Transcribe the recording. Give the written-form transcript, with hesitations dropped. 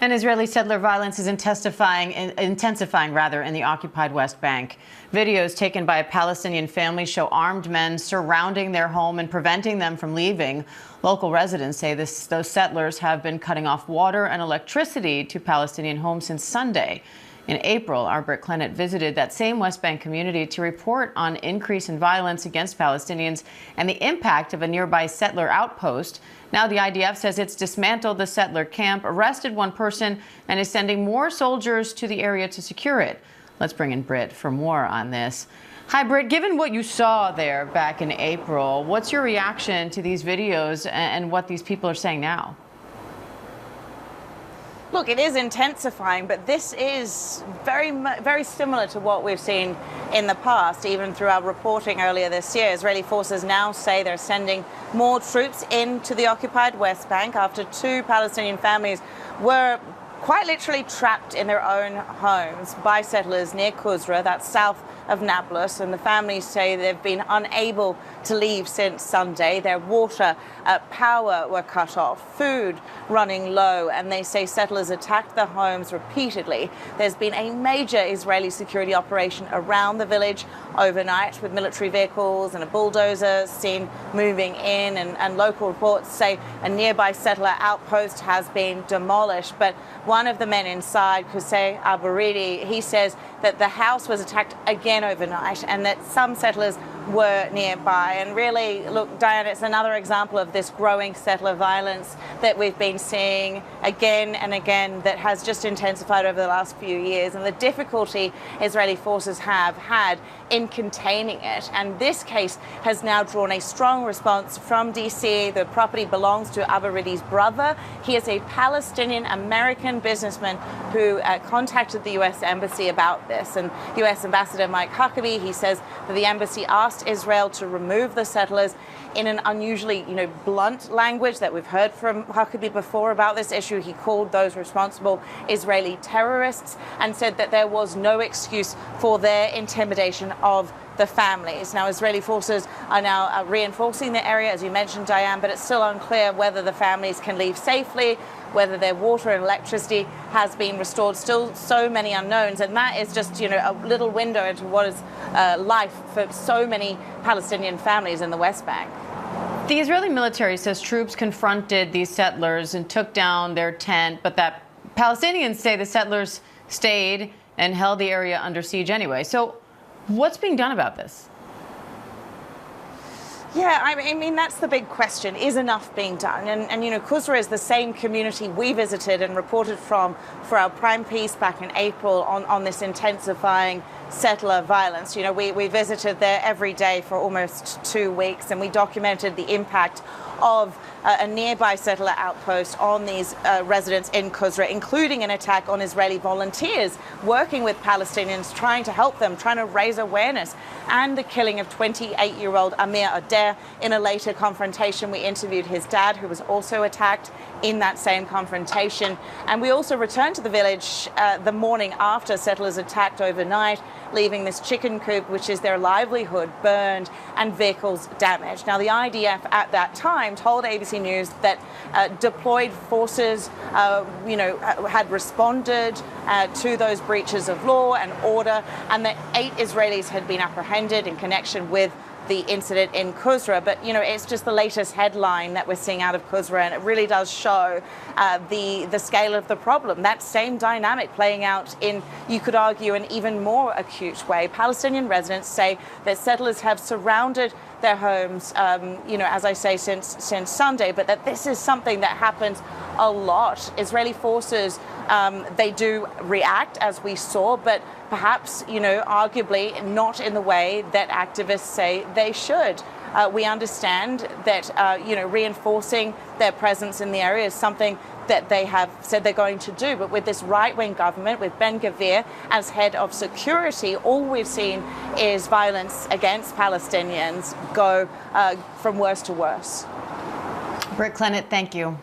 And Israeli settler violence is intensifying in the occupied West Bank. Videos taken by a Palestinian family show armed men surrounding their home and preventing them from leaving. Local residents say those settlers have been cutting off water and electricity to Palestinian homes since Sunday. In April, our Britt Clennett visited that same West Bank community to report on increase in violence against Palestinians and the impact of a nearby settler outpost. Now the IDF says it's dismantled the settler camp, arrested one person, and is sending more soldiers to the area to secure it. Let's bring in Britt for more on this. Hi, Britt. Given what you saw there back in April, what's your reaction to these videos and what these people are saying now? Look, it is intensifying, but this is very similar to what we've seen in the past, even through our reporting earlier this year. Israeli forces now say they're sending more troops into the occupied West Bank after two Palestinian families were quite literally trapped in their own homes by settlers near Qusra, that's south of Nablus, and the families say they've been unable to leave since Sunday. Their water, power were cut off, food running low, and they say settlers attacked their homes repeatedly. There's been a major Israeli security operation around the village overnight with military vehicles and a bulldozer seen moving in, and local reports say a nearby settler outpost has been demolished. But one of the men inside, Qusay Abaridi, he says that the house was attacked again overnight and that some settlers were nearby. And really, look, Diane, it's another example of this growing settler violence that we've been seeing again and again that has just intensified over the last few years, and the difficulty Israeli forces have had in containing it. And this case has now drawn a strong response from DC. The property belongs to Abaridi's brother. He is a Palestinian-American businessman who contacted the U.S. Embassy about this. And U.S. Ambassador Mike Huckabee, he says that the embassy asked Israel to remove the settlers in an unusually, blunt language that we've heard from Huckabee before about this issue. He called those responsible Israeli terrorists and said that there was no excuse for their intimidation of the families. Now, Israeli forces are now reinforcing the area, as you mentioned, Diane, but it's still unclear whether the families can leave safely, whether their water and electricity has been restored. Still so many unknowns, and that is just, a little window into what is life for so many Palestinian families in the West Bank. The Israeli military says troops confronted these settlers and took down their tent, but that Palestinians say the settlers stayed and held the area under siege anyway. So what's being done about this? Yeah, I mean, that's the big question. Is enough being done? And Qusra is the same community we visited and reported from for our prime piece back in April on this intensifying settler violence. We visited there every day for almost 2 weeks, and we documented the impact of a nearby settler outpost on these residents in Qusra, including an attack on Israeli volunteers working with Palestinians, trying to help them, trying to raise awareness, and the killing of 28-year-old Amir Adair. In a later confrontation, we interviewed his dad, who was also attacked in that same confrontation. And we also returned to the village the morning after settlers attacked overnight, leaving this chicken coop, which is their livelihood, burned and vehicles damaged. Now, the IDF at that time told ABC News that deployed forces, had responded to those breaches of law and order, and that 8 Israelis had been apprehended in connection with the incident in Qusra. But it's just the latest headline that we're seeing out of Qusra, and it really does show the scale of the problem. That same dynamic playing out in, you could argue, an even more acute way. Palestinian residents say that settlers have surrounded their homes, as I say, since Sunday, but that this is something that happens a lot. Israeli forces, they do react, as we saw, but perhaps, arguably not in the way that activists say they should. We understand that, reinforcing their presence in the area is something that they have said they're going to do. But with this right-wing government, with Ben Gvir as head of security, all we've seen is violence against Palestinians go from worse to worse. Britt Clennett, thank you.